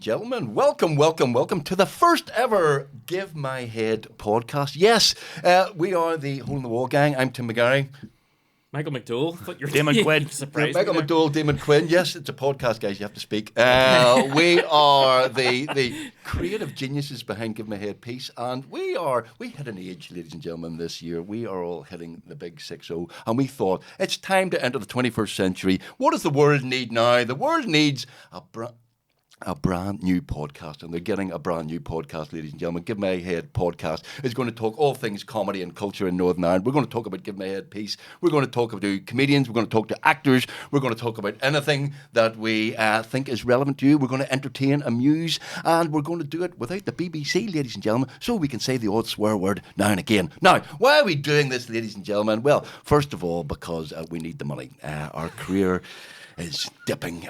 gentlemen. Welcome to the first ever Give My Head podcast. Yes, we are the Hole in the Wall gang. I'm Tim McGarry. Michael McDowell. Damon Quinn. Michael McDowell, Damon Quinn. Yes, it's a podcast, guys. You have to speak. We are the creative geniuses behind Give My Head Peace, and we hit an age, ladies and gentlemen, this year. We are all hitting the big 6-0, and we thought it's time to enter the 21st century. What does the world need now? The world needs a brand new podcast, and they're getting a brand new podcast, ladies and gentlemen. Give My Head podcast is going to talk all things comedy and culture in Northern Ireland. We're going to talk about Give My Head Peace. We're going to talk about comedians. We're going to talk to actors. We're going to talk about anything that we think is relevant to you. We're going to entertain, amuse, and we're going to do it without the BBC, ladies and gentlemen, so we can say the odd swear word now and again. Now, why are we doing this, ladies and gentlemen? Well, first of all, because we need the money. Our career is dipping.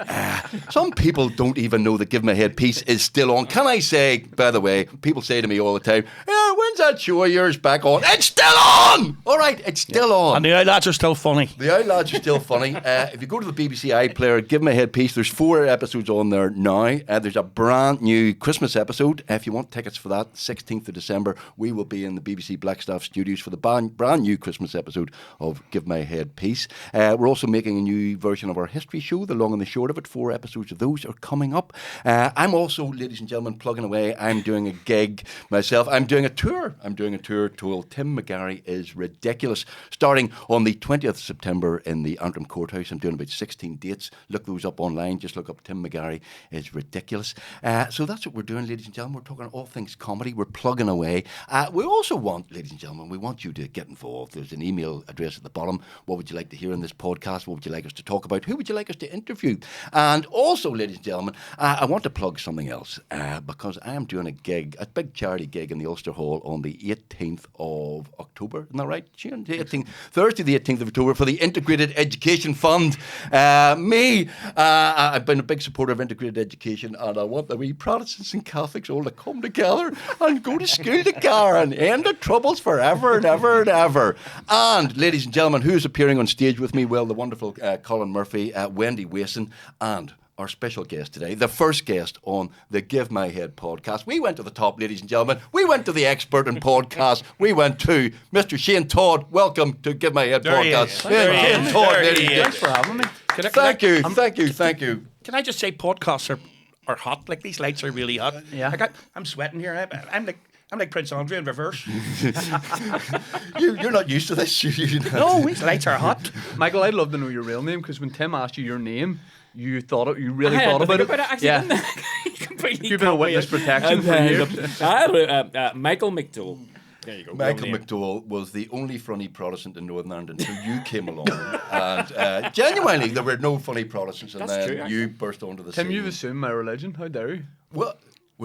Some people don't even know that Give My Head Peace is still on. Can I say, by the way, people say to me all the time, when's that show of yours back on? It's still on! All right, it's still on. And the Outlads are still funny. The Outlads are still funny. If you go to the BBC iPlayer, Give My Head Peace, there's 4 episodes on there now. There's a brand new Christmas episode. If you want tickets for that, 16th of December, we will be in the BBC Blackstaff studios for the brand new Christmas episode of Give My Head Peace. We're also making a new version of our history show, the long and the short of it. 4 episodes of those are coming up. I'm also, ladies and gentlemen, plugging away. I'm doing a gig myself. I'm doing a tour called Tim McGarry is Ridiculous, starting on the 20th of September in the Antrim Courthouse. I'm doing about 16 dates. Look those up online. Just look up Tim McGarry is Ridiculous. So that's what we're doing, ladies and gentlemen. We're talking all things comedy. We're plugging away. We also want, ladies and gentlemen, we want you to get involved. There's an email address at the bottom. What would you like to hear in this podcast? What would you like us to talk about? Who would you like us to interview? And also, ladies and gentlemen, I want to plug something else because I am doing a big charity gig in the Ulster Hall on the 18th of October. Isn't that right, Shane? Thursday the 18th of October for the Integrated Education Fund. I've been a big supporter of integrated education, and I want the wee Protestants and Catholics all to come together and go to school together and end the troubles forever and ever and ever. And, ladies and gentlemen, who's appearing on stage with me? Well, the wonderful Colin Murphy, Wendy Wason, and our special guest today, the first guest on the Give My Head podcast. We went to the top, ladies and gentlemen. We went to the expert in podcast. We went to Mr. Shane Todd. Welcome to Give My Head podcast. Shane Todd, ladies and gentlemen. Thanks for having me. Thank you. Can I just say podcasts are hot? Like, these lights are really hot. Yeah. I'm sweating here. I'm like Prince Andre in reverse. You're not used to this. No, these lights are hot. Michael, I'd love to know your real name, because when Tim asked you your name, you really thought about it. You've been a witness protection for years. Michael McDowell. There you go. Michael McDowell was the only funny Protestant in Northern Ireland until you came along. And genuinely, there were no funny Protestants, and That's then true, you burst onto the scene. Tim, you've assumed my religion. How dare you? Well,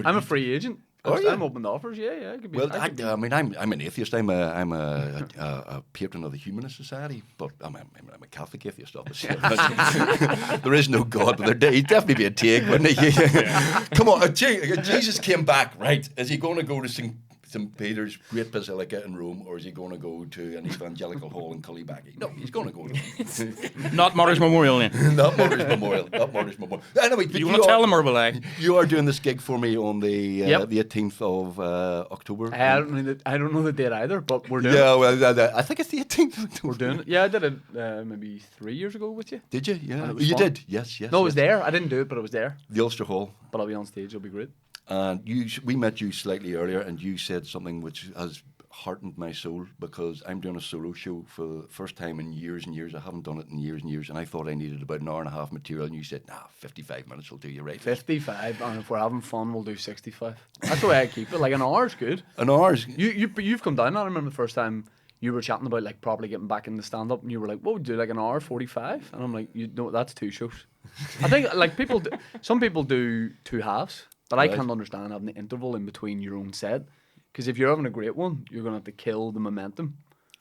I'm a free agent. Are you? I'm open to offers. Yeah. I could be, Well, I'm an atheist. I'm a patron of the Humanist Society, but I'm a Catholic atheist, obviously. There is no God, but he'd definitely be a take, wouldn't he? Come on, Jesus came back, right? Is he going to go to St. Peter's Great Basilica in Rome, or is he going to go to an evangelical hall in Cullybackey? No, he's going to go to Not Mother's Memorial, then. Not Mother's Memorial. Anyway, Do you want to tell them, or will I? You are doing this gig for me on the 18th of October. I don't know the date either, but we're doing it. Yeah, well, I think it's the 18th. We're doing it. Yeah, I did it maybe 3 years ago with you. Did you? Yeah. You fun. Did? Yes. No, I was there. I didn't do it, but I was there. The Ulster Hall. But I'll be on stage. It'll be great. And we met you slightly earlier, and you said something which has heartened my soul, because I'm doing a solo show for the first time in years and years. I haven't done it in years and years, and I thought I needed about an hour and a half material, and you said, 55 minutes will do you right. 55, and if we're having fun, we'll do 65. That's the way I keep it. Like, an hour's good. An hour's... You've come down. I remember the first time you were chatting about, like, properly getting back into stand-up, and you were like, what would you do, like an hour, 45? And I'm like, that's 2 shows. I think, like, some people do 2 halves. But I can't understand having the interval in between your own set. Because if you're having a great one, you're going to have to kill the momentum.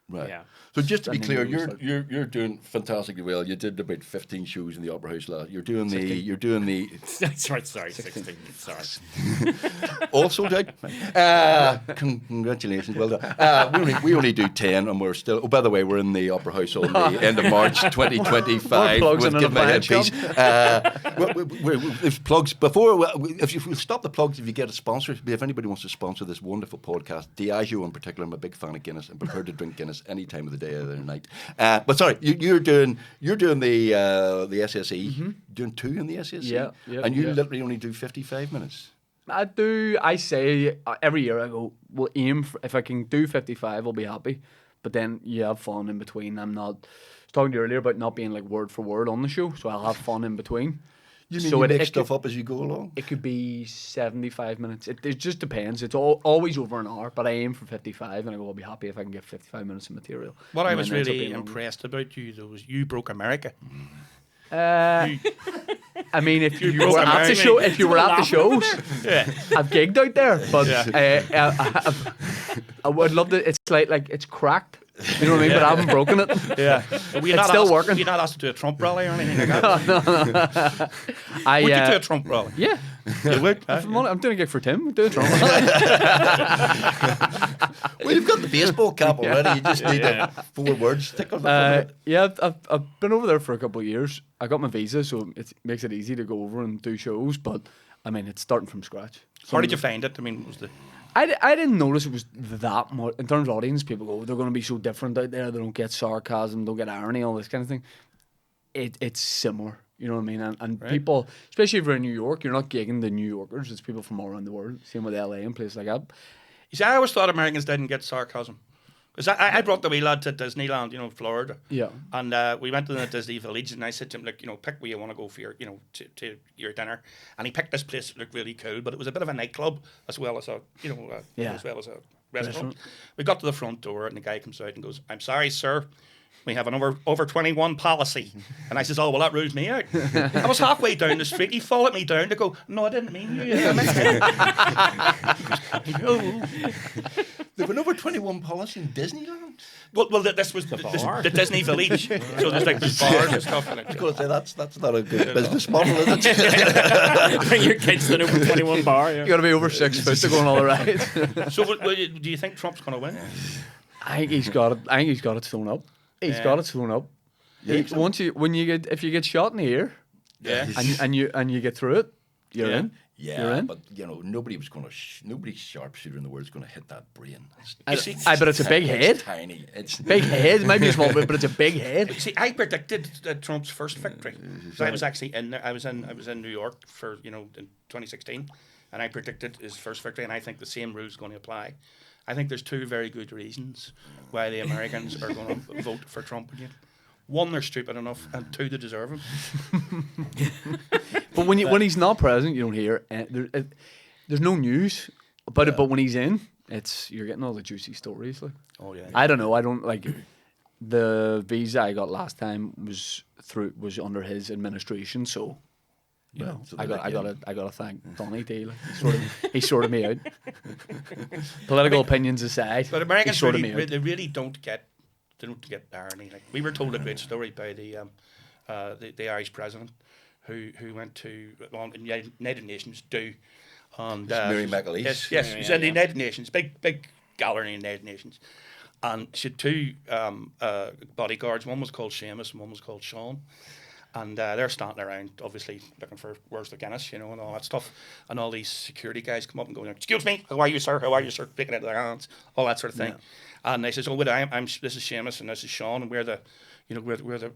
Right. Yeah. So just to be And then clear, you start- you're doing fantastically well. You did about 15 shows in the Opera House last. You're doing the That's right. Sorry, 16. Sorry. all sold out. Congratulations, well done. We only do 10, and we're still. Oh, by the way, we're in the Opera House on the end of March 2025. More plugs with in Give an My appliance Headpiece. There's plugs before. If we'll stop the plugs, if you get a sponsor, if anybody wants to sponsor this wonderful podcast, Diageo in particular, I'm a big fan of Guinness. I'm prepared to drink Guinness any time of the day or the night. But sorry, you're doing the SSE. Doing 2 in the SSE. Yeah, and you yeah. literally only do 55 minutes. I say every year I go, we'll aim for, if I can do 55, I'll be happy. But then you have fun in between. I was talking to you earlier about not being like word for word on the show, so I'll have fun in between. You mean So you it- make it stuff could- up as you go along? It could be 75 minutes. It just depends. It's always over an hour, but I aim for 55, and I go, I'll be happy if I can get 55 minutes of material. What I And was then it ends up really being longer. impressed about you, though, was you broke America. I mean, if you broke were at the America. show, if you were at the shows, Yeah. I've gigged out there, but I would love to. It's like it's cracked. You know what I mean? But I haven't broken it. Yeah. It's still working. You're not asked to do a Trump rally or anything like that? I Would you do a Trump rally? yeah. You would? I'm doing a gig for Tim. Do it, Trump. Well, you've got the baseball cap already. You just need the 4 words. Stick on the front of it. Yeah, I've been over there for a couple of years. I got my visa, so it makes it easy to go over and do shows. But I mean, it's starting from scratch. How did you find it? I mean, was the I didn't notice it was that much in terms of audience. People go, they're going to be so different out there. They don't get sarcasm, don't get irony, all this kind of thing. It's similar, you know what I mean? And Right. people, especially if you're in New York, you're not gigging the New Yorkers. It's people from all around the world. Same with LA and places like that. You see, I always thought Americans didn't get sarcasm. Because I brought the wee lad to Disneyland, Florida. Yeah. And we went to the Disney Village, and I said to him, like, pick where you want to go for your, to your dinner. And he picked this place that looked really cool, but it was a bit of a nightclub as well as a, Yeah. as well as a restaurant. We got to the front door, and the guy comes out and goes, "I'm sorry, sir. We have an over 21 policy." And I says, "Oh, well, that rules me out." I was halfway down the street. He followed me down to go, "No, I didn't mean you." They've an over 21 policy in Disneyland. Well, this was bar. the Disney Village. So there's like there's bars and stuff. And Of course, that's not a good business model, is it? Bring your kids to an over 21 bar. Yeah. You got to be over 6 foot to go on all the rides. so do you think Trump's going to win? I think he's got it. I think he's got it thrown up. He's got it thrown up. If you get shot in the ear, Yeah. and you get through it, you're Yeah. in. Yeah, You're in. but nobody sharpshooter in the world's going to hit that brain. But it's a big head. Tiny. It's Big head, maybe a small bit, but it's a big head. See, I predicted Trump's first victory. So I was actually in there. I was in New York for in 2016, and I predicted his first victory. And I think the same rules going to apply. I think there's 2 very good reasons why the Americans are going to vote for Trump again. 1, they're stupid enough, and 2, they deserve him. But when he's not present, you don't hear. There's no news about it. But when he's in, you're getting all the juicy stories. Like, Oh yeah. I don't know. I don't like the visa I got last time was under his administration. So you know, so I they let you gotta thank Donny D. Like, he sorted me out. Political opinions aside, But he Americans sorted really, me out. they really don't get irony. Like we were told a great story by the Irish president who went to United Nations do. And, Mary McAleese. Yes, he's in the United Nations, big gallery in the United Nations. And she had 2 bodyguards. One was called Seamus and one was called Sean. And they're standing around, obviously, looking for where's the Guinness, and all that stuff. And all these security guys come up and go, "Excuse me, how are you, sir? How are you, sir?" Taking it out of their hands, all that sort of thing. Yeah. And they says, "Oh, wait, this is Seamus and this is Sean, and we're the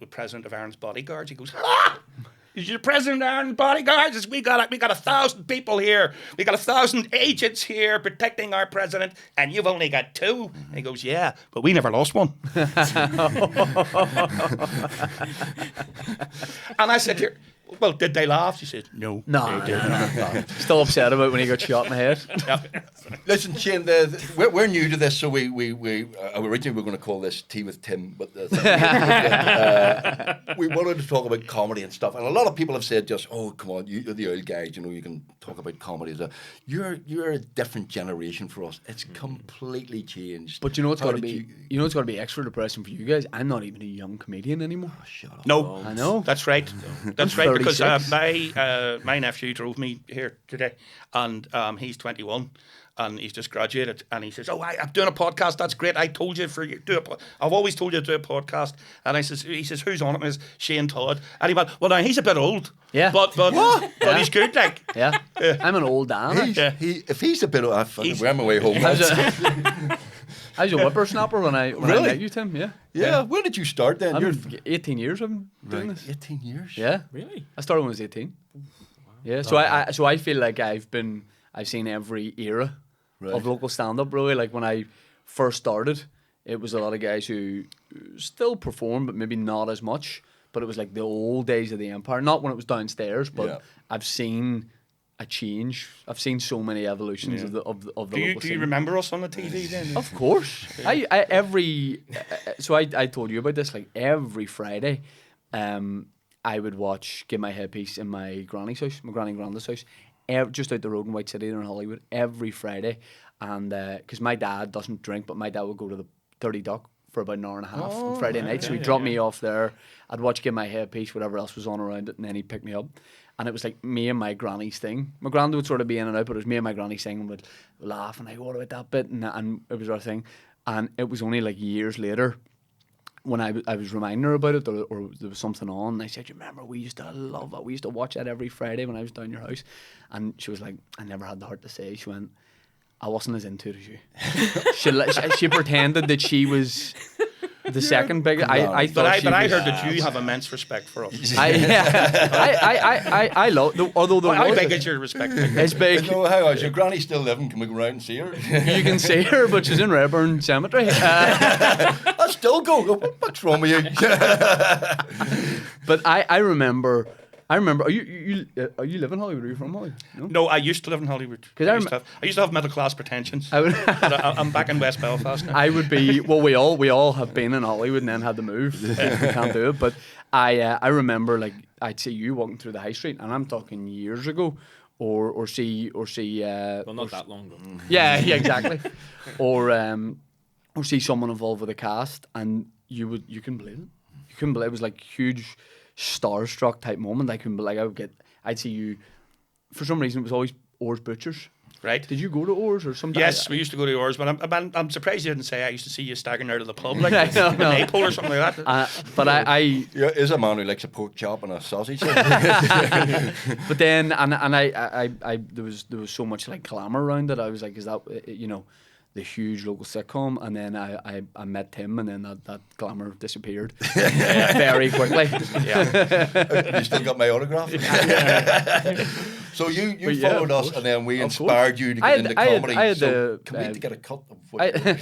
president of Ireland's bodyguards." He goes, "Ah! You're the president of Ireland's bodyguards? We got 1,000 people here. We got 1,000 agents here protecting our president, and you've only got 2." And he goes, "Yeah, but we never lost one." And I said, "Here, well, did they laugh? She said, no. No. Still upset about when he got shot in the head. Listen, Shane, we're new to this, so we originally were going to call this Tea with Tim, but we wanted to talk about comedy and stuff. And a lot of people have said just, oh, come on, you're the old guys, you know, you can talk about comedy. You're a different generation for us. It's completely changed. But you know it's got to be, it's got to be extra depressing for you guys. I'm not even a young comedian anymore. Oh, shut up. No, I know. That's right. That's I'm right, because 36. my nephew drove me here today, and he's 21. And he's just graduated, and he says, "Oh, I'm doing a podcast. That's great. I told you for you do a. I've always told you to do a podcast." And he says, "Who's on it?" And it's Shane Todd. And he went, "Well, now he's a bit old, Yeah. but Yeah. he's good, like." Yeah. I'm an old Dan. If he's a bit of we're on my way home. I was a whippersnapper when I met you, Tim. Yeah. Yeah, when did you start then? I'm You're 18 years I've been doing this. 18 years. Yeah. Really? I started when I was 18. Yeah. So I feel like I've seen every era of local stand-up, really. Like when I first started, it was a lot of guys who still perform, but maybe not as much. But it was like the old days of the Empire. Not when it was downstairs, but I've seen a change. I've seen so many evolutions of the local Do scene. you remember us on the TV then? Of course. I told you about this, like every Friday, I would watch Give My Headpiece in my granny's house, my granny and granddad's house, just out the road in White City in Hollywood, every Friday. And because my dad doesn't drink, but my dad would go to the Dirty Duck for about an hour and a half on Friday night. So he'd drop me off there. I'd watch Give My Headpiece, whatever else was on around it, and then he'd pick me up. And it was like me and my granny's thing. My granddad would sort of be in and out, but it was me and my granny's thing, and we'd laugh and like, what about that bit? And it was our thing. And it was only like years later when I was reminding her about it, or there was something on, and I said, you remember, we used to love it. We used to watch that every Friday when I was down your house. And she was like, I never had the heart to say. She went, I wasn't as into it as you. She pretended that she was the second biggest. I thought I heard that you have immense respect for us. I love. Although there How was, big is your respect? it's big. No, how is your granny still living? Can we go round and see her? You can see her, but she's in Redburn Cemetery. I still go. What's wrong with you? But I remember. Are you live in Hollywood? Are you from Hollywood? No, I used to live in Hollywood. 'Cause I used to have middle class pretensions. I I'm back in West Belfast now. I would be. Well, we all have been in Hollywood and then had to move. We can't do it. But I remember, like, I'd see you walking through the high street, and I'm talking years ago, or see. Well, not that long ago. Yeah, exactly. or see someone involved with a cast, and you couldn't believe it. You couldn't believe it. It was like huge starstruck type moment. I couldn't believe I'd see you. For some reason, it was always Orr's Butchers. Right. Did you go to Orr's or something? Yes, we used to go to yours, but I'm surprised you didn't say I used to see you staggering out of the pub like No, a no. maypole or something like that. But I Yeah, is a man who likes a pork chop and a sausage. but then I there was so much like glamour around it. I was like, is that the huge local sitcom? And then I met Tim, and then that glamour disappeared very quickly. Yeah. You still got my autograph? So you But followed of us, course. and then we Of inspired you to get into comedy. I had So the, can we get a cut of what I you're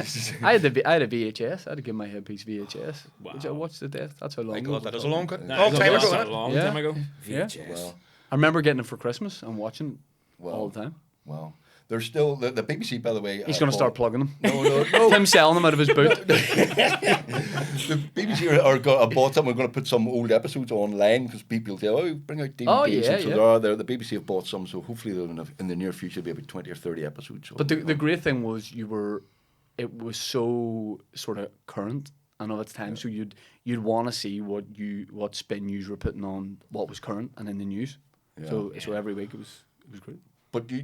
had a VHS. I had to give my headpiece VHS. Wow. Which I watched to death. That's how long. My ago God, that is a long time That ago. was isn't a it? long Yeah. time ago. Yeah. Well, I remember getting it for Christmas and watching it all the time. well, there's still the BBC, by the way. He's going to start plugging them. No. Tim selling them out of his boot. The BBC are bought some. We're going to put some old episodes online because people say, "Oh, bring out DVDs." Oh, yeah, so yeah. there are there. The BBC have bought some, so hopefully in the near future there'll be about 20 or 30 episodes. But the great thing was it was so sort of current and of its time. So you'd want to see what spin news were putting on what was current and in the news. So every week it was great. But we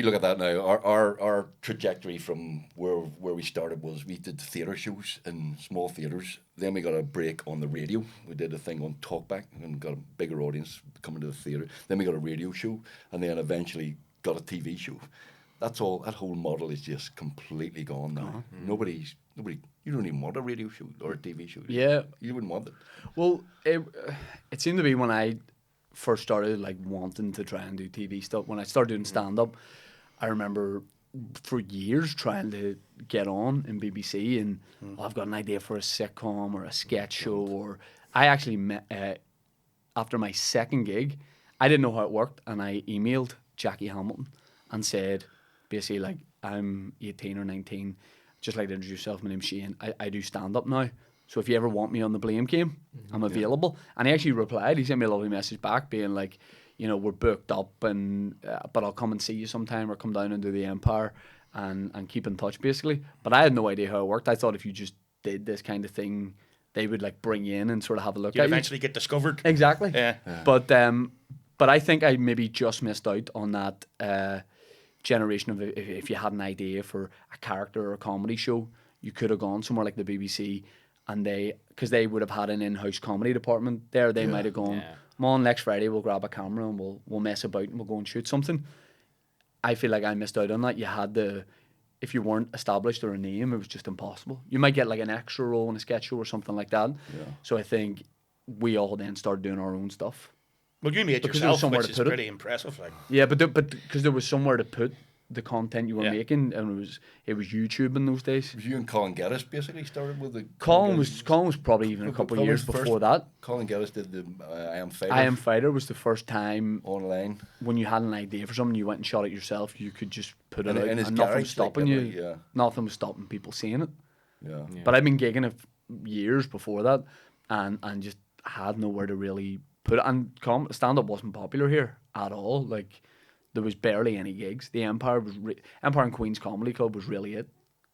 look at that now. Our trajectory from where we started was we did theatre shows in small theatres. Then we got a break on the radio. We did a thing on Talkback and got a bigger audience coming to the theatre. Then we got a radio show, and then eventually got a TV show. That's all. That whole model is just completely gone now. Nobody. You don't even want a radio show or a TV show. Yeah. You wouldn't want it. Well, it seemed to be when I first started like wanting to try and do TV stuff. When I started doing stand up, I remember for years trying to get on in BBC and I've got an idea for a sitcom or a sketch show. Or I actually met after my second gig, I didn't know how it worked, and I emailed Jackie Hamilton and said, basically, like, I'm 18 or 19, just like to introduce yourself, my name's Shane, I do stand-up now, so if you ever want me on the Blame Game, I'm available. And he actually replied, he sent me a lovely message back being like, you know, we're booked up, and but I'll come and see you sometime, or come down and do the Empire, and keep in touch, basically. But I had no idea how it worked. I thought if you just did this kind of thing, they would like bring you in and sort of have a look You'd at you. eventually get discovered. Exactly. Yeah. But I think I maybe just missed out on that generation of if you had an idea for a character or a comedy show, you could have gone somewhere like the BBC, and because they would have had an in-house comedy department there, they might have gone, come on, next Friday we'll grab a camera and we'll mess about and we'll go and shoot something. I feel like I missed out on that. You had if you weren't established or a name, it was just impossible. You might get like an extra role in a sketch show or something like that. Yeah. So I think we all then started doing our own stuff. Well, you made yourself, which is pretty impressive. Like. Yeah, but because there was somewhere to put the content you were making, and it was YouTube in those days. Was you and Colin Geddes basically started with the... Colin was probably even a couple of years before that. Colin Geddes did the I Am Fighter. I Am Fighter was the first time online. When you had an idea for something, you went and shot it yourself, you could just put it out, and nothing was stopping you. Yeah. Nothing was stopping people seeing it. Yeah. But I've been gigging it years before that, and just had nowhere to really put it. And stand-up wasn't popular here at all. Like, there was barely any gigs. The Empire Empire and Queen's Comedy Club was really it,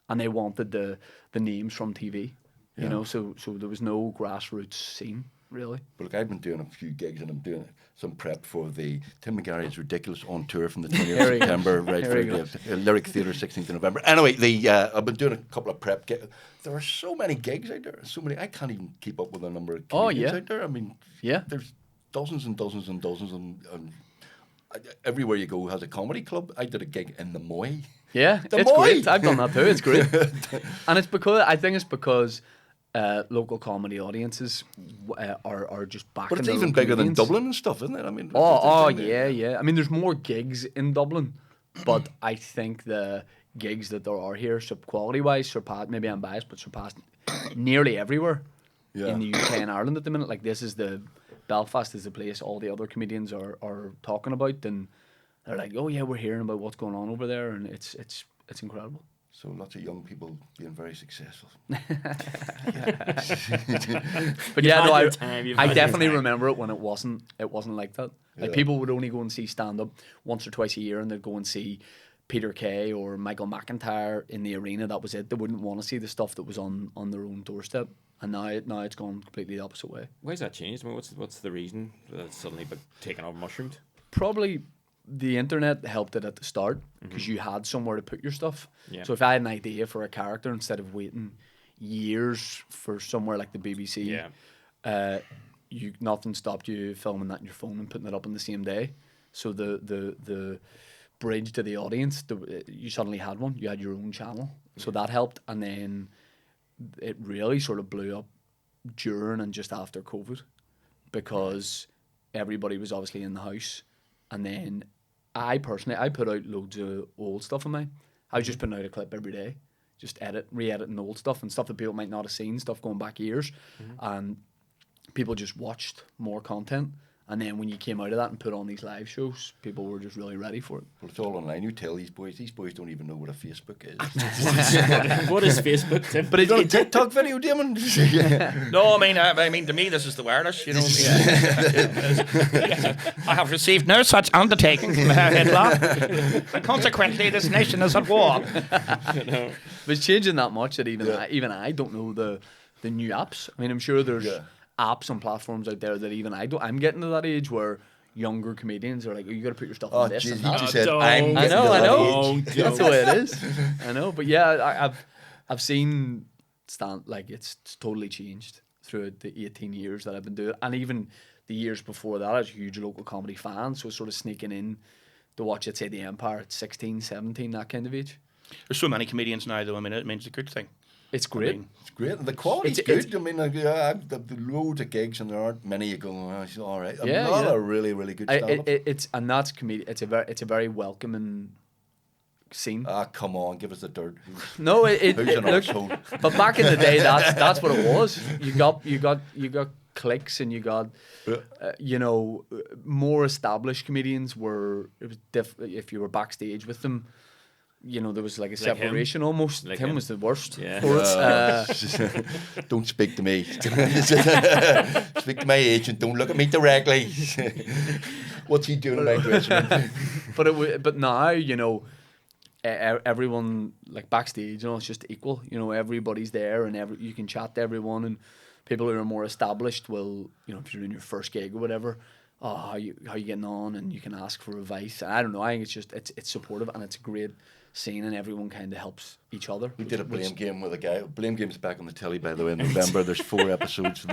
and they wanted the names from TV, you know. So there was no grassroots scene really. But look, I've been doing a few gigs, and I'm doing some prep for the Tim McGarry's Ridiculous on tour from the 20th of September right for the Lyric Theatre 16th of November. Anyway, I've been doing a couple of prep gigs. There are so many gigs out there. So many. I can't even keep up with the number of comedians out there. I mean, there's dozens and dozens and dozens and everywhere you go has a comedy club. I did a gig in the Moy. Yeah, it's great. I've done that too. It's great. And I think it's because local comedy audiences are just back. But it's even bigger than Dublin and stuff, isn't it? I mean, yeah. I mean, there's more gigs in Dublin, but I think the gigs that there are here, quality-wise, surpass. Maybe I'm biased, but surpass nearly everywhere in the UK and Ireland at the minute. Like, Belfast is the place all the other comedians are talking about, and they're like, oh yeah, we're hearing about what's going on over there, and it's incredible. So lots of young people being very successful. But yeah, no, I definitely remember it when it wasn't like that. Like, people would only go and see stand-up once or twice a year, and they'd go and see Peter Kay or Michael McIntyre in the arena. That was it. They wouldn't want to see the stuff that was on their own doorstep. And now it's gone completely the opposite way. Why has that changed? I mean, what's the reason that it's suddenly taken off mushroomed? Probably the internet helped it at the start, because you had somewhere to put your stuff. Yeah. So if I had an idea for a character, instead of waiting years for somewhere like the BBC, nothing stopped you filming that on your phone and putting it up on the same day. So the bridge to the audience, you suddenly had one. You had your own channel. So that helped. And then it really sort of blew up during and just after COVID, because everybody was obviously in the house. And then I put out loads of old stuff of mine. I was just putting out a clip every day, just re-editing old stuff and stuff that people might not have seen, stuff going back years. And people just watched more content. And then when you came out of that and put on these live shows, people were just really ready for it. Well, it's all online. You tell these boys don't even know what a Facebook is. What is Facebook, Tim? But it's a TikTok video, Damon. No, I mean, to me, this is the wireless. You know, I have received no such undertaking from Hitler, and consequently, this nation is at war. But it's changing that much that even I don't know the new apps. I mean, I'm sure there's apps and platforms out there that even I don't. I'm getting to that age where younger comedians are like, oh, you got to put your stuff on this. Geez, and you that. just said, I know. That's the way it is. I know, but yeah, I've seen it's totally changed throughout the 18 years that I've been doing it, and even the years before that, I was a huge local comedy fan, so sort of sneaking in to watch, let's say, the Empire at 16, 17, that kind of age. There's so many comedians now, though. I mean, it means a good thing. It's great. I mean, it's great. The quality's good. I mean, the loads of gigs, and there aren't many. You go, oh, it's all right. A lot of really, really good stuff. It's a very welcoming scene. Come on, give us the dirt. Who's an arsehole? But back in the day, that's what it was. You got cliques, and you got, you know, more established comedians were. It was if you were backstage with them. You know, there was like a separation almost. Like him him. was the worst Yeah. for it. Don't speak to me. Speak to my agent. Don't look at me directly. What's he doing in my dressing room? But now, you know, everyone like backstage, you know, it's just equal. You know, everybody's there, and you can chat to everyone, and people who are more established will, you know, if you're in your first gig or whatever, how you getting on, and you can ask for advice. And I don't know. I think it's just it's supportive, and it's a great scene, and everyone kind of helps each other. We did a blame game with a guy. Blame game's back on the telly, by the way, in November. There's 4 episodes.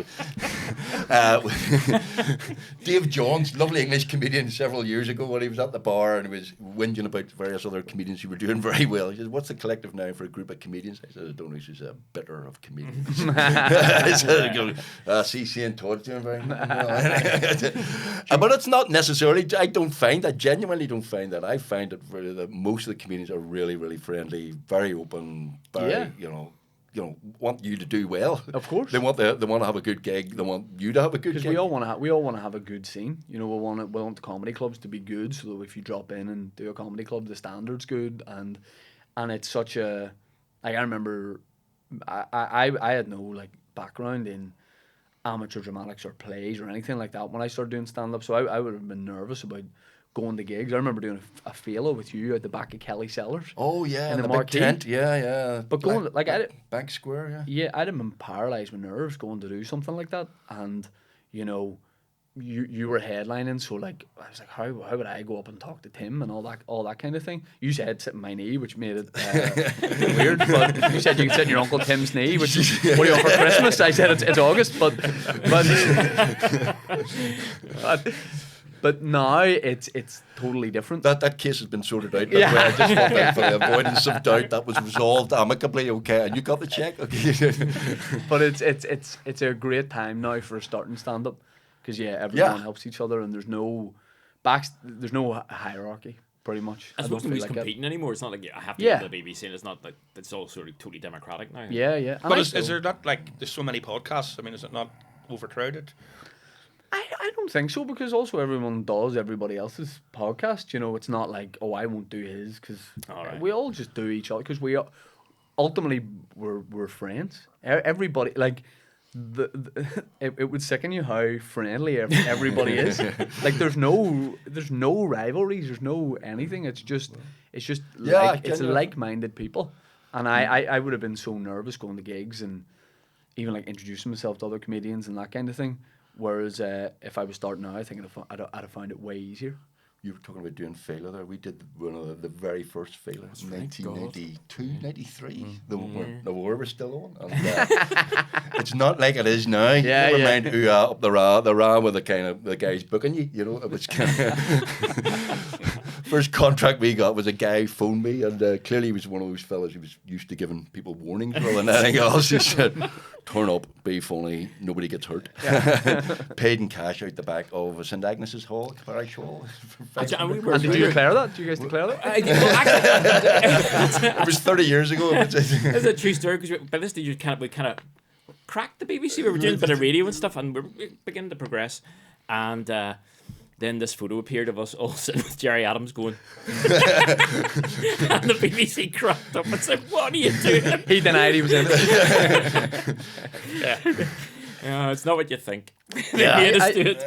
Dave Johns, lovely English comedian, several years ago when he was at the bar and he was whinging about various other comedians who were doing very well. He says, "What's the collective now for a group of comedians?" I said, "I don't know." He says, "Bitter of comedians." I said, "See, Shane Todd doing very well." But it's not necessarily. I genuinely don't find that. I find that most of the comedians are really, really friendly, very open, very, you know, want you to do well. Of course, they want to have a good gig. They want you to have a good gig. Because we all want to have a good scene. You know, we want the comedy clubs to be good, so that if you drop in and do a comedy club, the standard's good, and it's such a. Like, I remember, I had no like background in amateur dramatics or plays or anything like that when I started doing stand up, so I would have been nervous about going to gigs. I remember doing a failo with you at the back of Kelly Cellars. Oh yeah, in the big tent. Yeah. But going like Bank Square, yeah. Yeah, I'd have been paralysed with nerves going to do something like that, and you know, you were headlining, so like I was like, how would I go up and talk to Tim and all that kind of thing? You said sit in my knee, which made it weird, but you said you can sit in your Uncle Tim's knee, which what do you want for Christmas? I said it's August, but But now it's totally different. That case has been sorted out. By the way. I just want that for the avoidance of doubt. That was resolved amicably. Okay, and you got the check. Okay. But it's a great time now for starting stand up, because everyone helps each other, and there's no hierarchy. Pretty much. I suppose nobody's competing anymore. It's not like I have to go to the BBC, and it's not like it's all sort of totally democratic now. Yeah. But is there not like there's so many podcasts? I mean, is it not overcrowded? I don't think so, because also everyone does everybody else's podcast. You know, it's not like, oh, I won't do his, because we all just do each other, because we ultimately we're friends. Everybody, like, it would sicken you how friendly everybody is. Like, there's no rivalries, there's no anything. It's just like-minded people. And I would have been so nervous going to gigs and even like introducing myself to other comedians and that kind of thing. Whereas if I was starting now, I think I'd have found it way easier. You were talking about doing failure there. We did one of the very first failure in 1992, 93. The war was still on. And, it's not like it is now. Never mind up the ra with the guys booking you. You know, it was kind of first contract we got was a guy who phoned me, and clearly he was one of those fellas who was used to giving people warnings rather than anything else. He said, "Turn up, be funny, nobody gets hurt." Paid in cash out the back of St Agnes's Hall, Parish Hall. And did you declare that? Did you guys declare that? It was 30 years ago. It's a true story, because by this stage we kind of cracked the BBC. We were doing a bit of radio and stuff, and we were beginning to progress. And then this photo appeared of us all sitting with Jerry Adams going, and the BBC cracked up and said, "What are you doing?" He denied he was in it. It's not what you think. Yeah, they made us do it.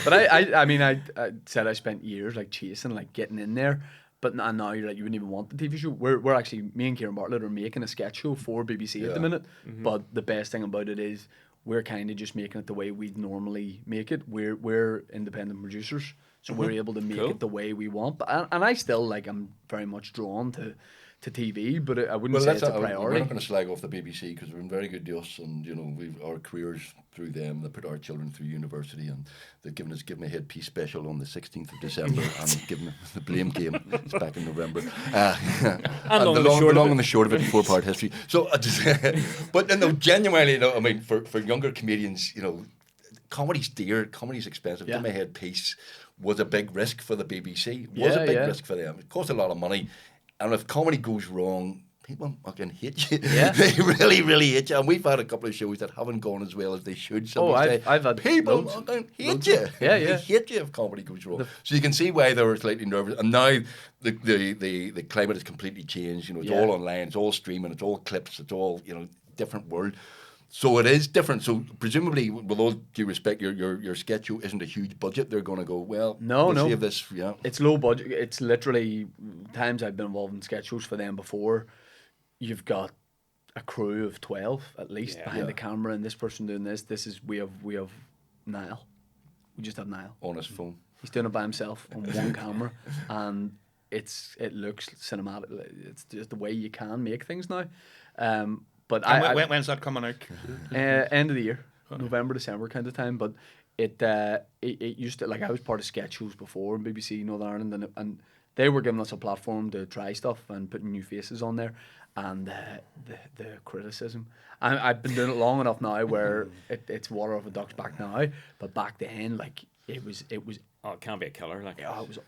But I mean, I said I spent years like chasing, like getting in there. But now you're like, you wouldn't even want the TV show. We're actually, me and Kieran Bartlett are making a sketch show for BBC at the minute. Mm-hmm. But the best thing about it is we're kind of just making it the way we'd normally make it. We're independent producers, so we're able to make it the way we want. But and I still like, I'm very much drawn to TV, but I wouldn't say it's a priority. We're not going to slag off the BBC, because they've been very good to us, and you know, we've our careers through them. They put our children through university, and they've given us Give My Headpiece special on the 16th of December, and given the Blame Game. It's back in November. And the long and the short of it, 4-part history. So, but no, genuinely, you know, I mean, for younger comedians, you know, comedy's dear, comedy's expensive. Give My Headpiece was a big risk for the BBC. Was a big risk for them. It cost a lot of money. And if comedy goes wrong, people fucking hate you. Yeah. They really, really hate you. And we've had a couple of shows that haven't gone as well as they should. So I've had people loads. fucking hate Loads. you. Yeah, yeah. They hate you if comedy goes wrong. So you can see why they were slightly nervous. And now the climate has completely changed. You know, it's all online, it's all streaming, it's all clips, it's all, you know, different world. So it is different. So presumably, with all due respect, your sketch show isn't a huge budget. They're going to go, well, No. save this. Yeah, It's low budget. It's literally times I've been involved in sketch shows for them before. You've got a crew of 12 at least behind the camera, and this person doing this. We have Niall. We just have Niall on his phone. He's doing it by himself on one camera, and it looks cinematic. It's just the way you can make things now. But when's that coming out? End of the year, November, December kind of time. But it used to, like, I was part of sketch shows before in BBC Northern Ireland, and they were giving us a platform to try stuff and putting new faces on there. And the criticism, I've been doing it long enough now where it's water off a duck's back now. But back then, like, it was. Oh, it can't be a killer. Like, Yeah, it was.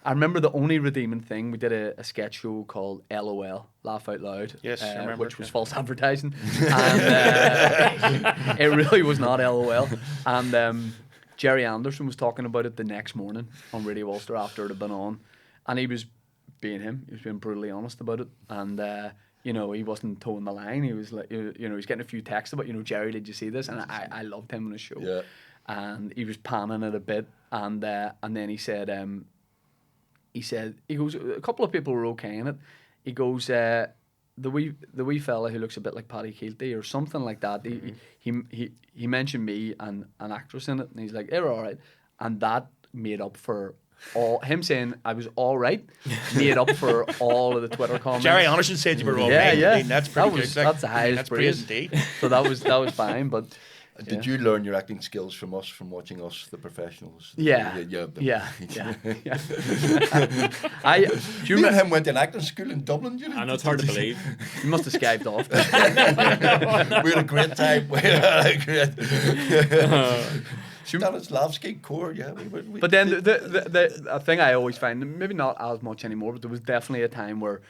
I remember the only redeeming thing, we did a sketch show called LOL, Laugh Out Loud, Yes, I remember, which was false advertising, and it really was not LOL. And Jerry Anderson was talking about it the next morning on Radio Ulster after it had been on, and he was being him. He was being brutally honest about it, and you know, he wasn't towing the line. He was like, you know, he was getting a few texts about, you know, Jerry, did you see this? And I loved him on the show. Yeah. And he was panning it a bit, and then he said, he goes, a couple of people were okay in it. He goes, the wee fella who looks a bit like Paddy Keelty or something like that. He mentioned me and an actress in it, and he's like, they're all right, and that made up for all him saying I was all right. Made up for all of the Twitter comments. Jerry Anderson said you were all right. Yeah. I mean, that's pretty good. That's the highest That's praise. praise indeed. So that was fine, but. Did you learn your acting skills from us, from watching us, the professionals? Yeah. Yeah. Do you Me and remember? him went to an acting school in Dublin. You I know it's hard to believe. You must have Skyped off. We had a great time. We had a great. Stanislavski core, yeah. But then the thing I always find, maybe not as much anymore, but there was definitely a time where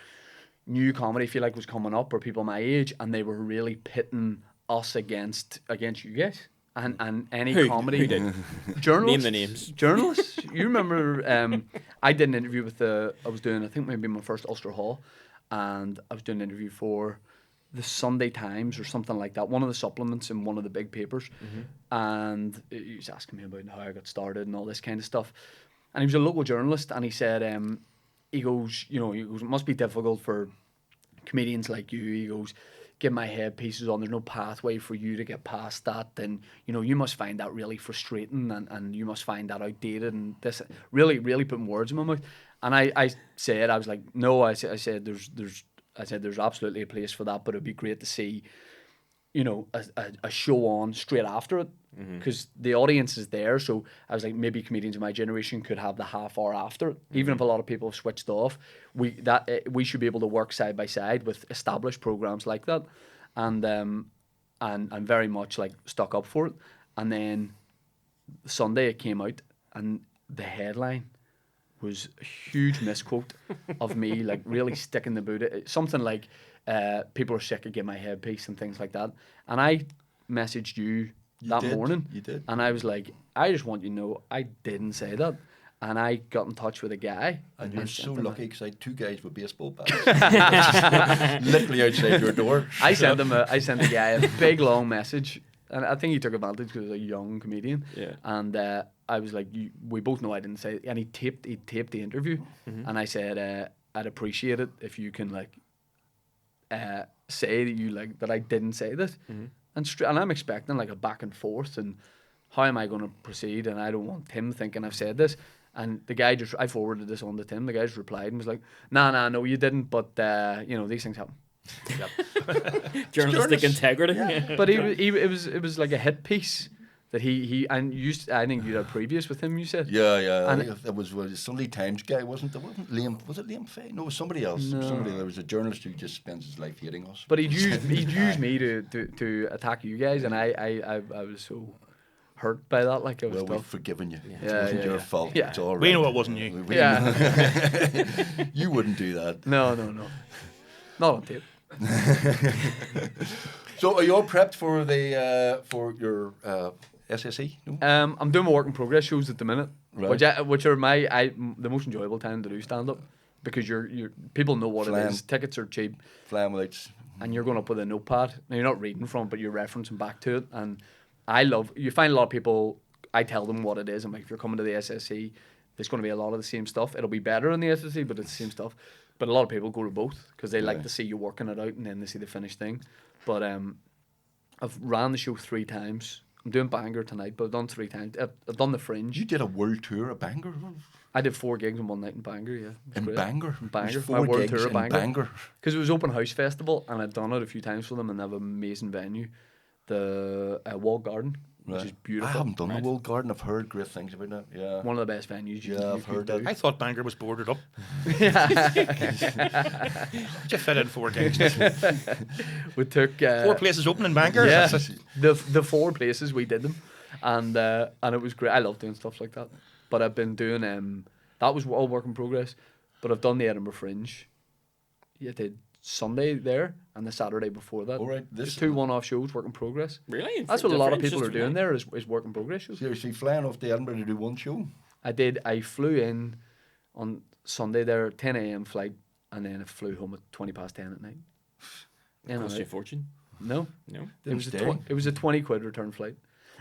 new comedy, I feel like, was coming up, or people my age, and they were really pitting us against you guys. And any comedy who did? journalists. Name the names. Journalists. You remember? I did an interview with I was doing, I think, maybe my first Ulster Hall, and I was doing an interview for the Sunday Times or something like that, one of the supplements in one of the big papers, and he was asking me about how I got started and all this kind of stuff. And he was a local journalist, and he said, he goes, it must be difficult for comedians like you. He goes, give my head pieces on, there's no pathway for you to get past that, and you must find that really frustrating, and you must find that outdated, and this really putting words in my mouth. And I said, I was like, no, I said there's absolutely a place for that, but it'd be great to see a show on straight after it, because the audience is there. So I was like, maybe comedians of my generation could have the half hour after it. Even if a lot of people have switched off, we should be able to work side by side with established programs like that, and very much like stuck up for it. And then Sunday it came out, and the headline was a huge misquote of me, like really sticking the boot. Something like, people are sick of Give My Headpiece and things like that. And I messaged you that morning. You did. And I was like, I just want you to know I didn't say that. And I got in touch with a guy. And you're sent so him lucky because I had two guys with baseball bats. Literally outside your door. I sent the guy a big long message. And I think he took advantage because he was a young comedian. Yeah. And I was like, we both know I didn't say it. And he taped the interview. And I said, I'd appreciate it if you can say that I didn't say this. And I'm expecting like a back and forth, and how am I going to proceed? And I don't want Tim thinking I've said this. And the guy I forwarded this on to Tim. The guy just replied and was like, nah, no, you didn't. But these things happen. Journalistic integrity. Yeah. But it was like a hit piece that he and I think you had previous with him. You said. Yeah. And it was a Sunday Times guy, wasn't it? Wasn't Liam? Was it Liam Fay? No, it was somebody else. No. There was a journalist who just spends his life hating us. But he'd used me to attack you guys, and I was so hurt by that. Like, it was Well, we've tough. forgiven you. Yeah, It wasn't yeah, your yeah. fault. Yeah. It's all right. We know it wasn't you. You wouldn't do that. No. Not on tape. So are you all prepped for the for your SSE? No? I'm doing my work in progress shows at the minute, Right. which are the most enjoyable time to do stand up, because you're people know what Flying. it is. Tickets are cheap, Flying without. and you're going up with a notepad. Now you're not reading from it, but you're referencing back to it. And you find a lot of people. I tell them what it is. I'm like, if you're coming to the SSE, there's going to be a lot of the same stuff. It'll be better in the SSE, but it's the same stuff. But a lot of people go to both because they like to see you working it out, and then they see the finished thing. But I've ran the show 3 times. I'm doing Bangor tonight, but I've done 3 times. I've done the Fringe. You did a world tour of Bangor? I did 4 gigs in one night in Bangor, yeah. It was In great. Bangor? In Bangor. There's My 4 world gigs tour of in Bangor. Because it was open house festival, and I'd done it a few times for them, and they have an amazing venue. The Walled Garden, which is beautiful. I haven't done the Walled Garden. I've heard great things about it. Yeah. One of the best venues you I've heard do. that. I thought Bangor was boarded up. Just fit in 4 gigs. We took 4 places open in Bangor. Yeah, That's- the 4 places we did them, and it was great. I love doing stuff like that. But I've been doing that was all work in progress. But I've done the Edinburgh Fringe. Yeah, I did Sunday there and the Saturday before that. All right, Just 2 one-off shows, work in progress. Really? That's what a lot of people are Just doing tonight? there is work in progress shows. Seriously, flying off to Edinburgh to do one show? I flew in on Sunday there, 10 a.m. flight, and then I flew home at 20 past 10 at night. You know, Cost you a fortune? no, No. it was, stay. it was a 20 quid return flight.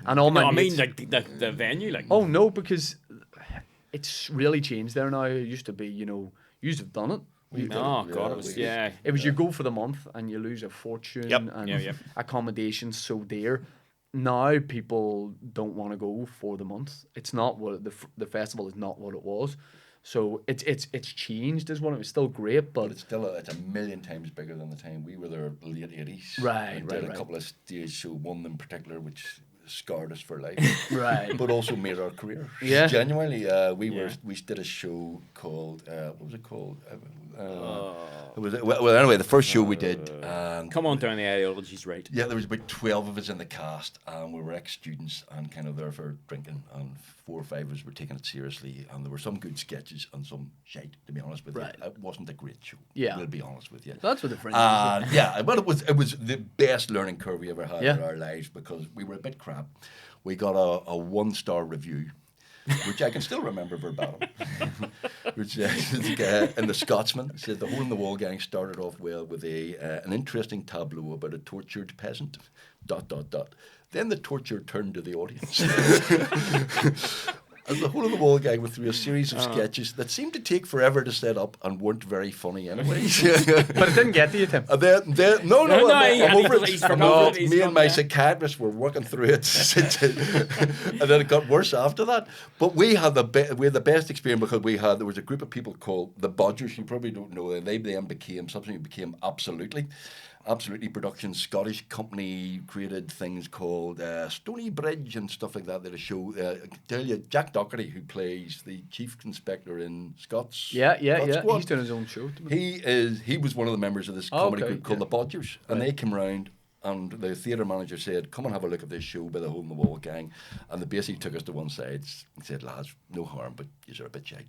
And all my No, I mates, mean like the venue, like. oh no, because it's really changed there now. It used to be, you used to have done it. Oh God, it was yeah. It was you go for the month and you lose a fortune, Yep. and Yeah. accommodation's so dear. Now people don't want to go for the month. It's not what the festival is not what it was. So it's changed is what it was. Still great, But but it's still it's a million times bigger than the time we were there, late 80s. Right, We right, did a right. couple of stage shows, one in particular, which scarred us for life. right. But also made our career. Yeah. Genuinely, we Yeah. did a show called what was it called? It was well anyway the first show we did. And Come on down the ideology's right. yeah, there was about 12 of us in the cast, and we were ex-students and kind of there for drinking, and 4 or 5 of us were taking it seriously, and there were some good sketches and some shite, to be honest with Right. you. It wasn't a great show. Yeah. We'll be honest with you. That's what the Fringe is. Yeah, but it was the best learning curve we ever had Yeah. in our lives, because we were a bit crap. We got a 1-star review, which I can still remember verbatim, which in the Scotsman says the Hole in the Wall gang started off well with an interesting tableau about a tortured peasant. ... Then the torture turned to the audience. As the Hole in the Wall gang went through a series of sketches that seemed to take forever to set up and weren't very funny anyway. But it didn't get to you, Tim. And then, no, No, I'm over it. he's I'm forgotten over it, it. he's Me and my forgotten it. psychiatrist were working through it, and then it got worse after that. But we had the best experience, because there was a group of people called the Bodgers. You probably don't know them. They then became something that became Absolutely Productions, Scottish company, created things called Stony Bridge and stuff like that. They had a show. I can tell you, Jack Doherty, who plays the chief inspector in Scott's. Yeah. Squad, He's doing his own show. he was one of the members of this comedy okay, group called the Bodgers, and they came round, and the theatre manager said, "Come and have a look at this show by the Hole in the Wall gang," and they basically took us to one side and said, "Lads, no harm, but you're a bit shite."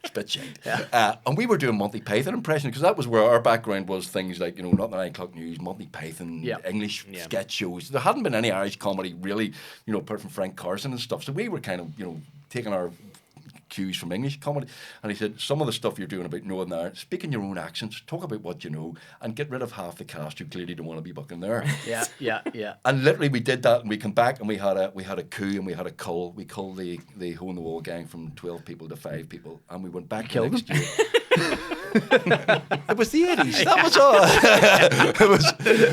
It's a bit shite. Yeah. And we were doing Monty Python impression, because that was where our background was, things like, not the 9 o'clock news, Monty Python, Yeah. English sketch shows. There hadn't been any Irish comedy really, apart from Frank Carson and stuff. So we were kind of, taking our cues from English comedy. And he said, some of the stuff you're doing about Northern Ireland, speak in your own accents, talk about what you know, and get rid of half the cast who clearly don't want to be booking there. Yeah. And literally we did that, and we come back and we had a coup and we had a cull. We culled the Hole in the Wall gang from 12 people to 5 people, and we went back the next year. It was the 80s. That was all.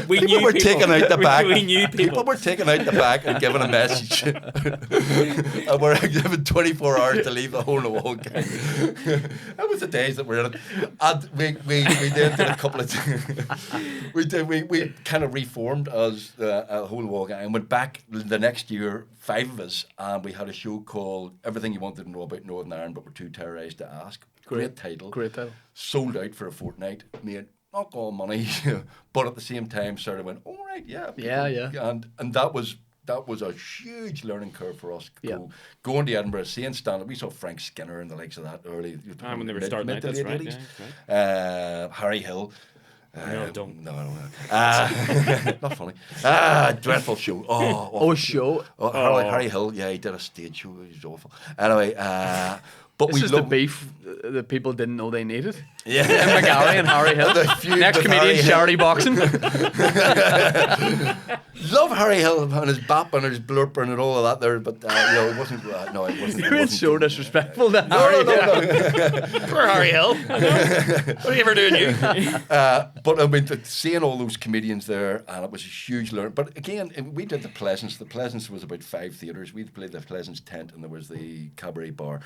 People were taking out the back. We knew People were taking out the back and giving a message. And we're given 24 hours to leave the Hole in the Wall gang. That was the days that we're in it. And we then did a couple of we kind of reformed as a Hole in the Wall gang, and went back the next year, 5 of us, and we had a show called Everything You Wanted to Know About Northern Ireland But Were Too Terrorised to Ask. Great title. Sold out for a fortnight. Made not all money, but at the same time sort of went, all right, yeah. Yeah. And that was that was a huge learning curve for us. Yeah. Going to Edinburgh, seeing stand-up. We saw Frank Skinner and the likes of that early. When they were starting out, to that's late right. 80s. Yeah, that's right. Harry Hill. No, don't. No, not funny. Dreadful show. Oh, show. Harry Hill. Yeah, he did a stage show. He was awful. Anyway, but This we is the beef that people didn't know they needed. Yeah, Tim McGalley and Harry Hill. Next comedian, charity boxing. Love Harry Hill and his bap and his blurper and all of that there, but it wasn't. No, it wasn't. You're so disrespectful to Harry Hill. Poor Harry Hill. What are you ever doing, you? But I mean, seeing all those comedians there, and it was a huge learn. But again, we did the Pleasance. The Pleasance was about 5 theatres. We played the Pleasance tent, and there was the cabaret bar.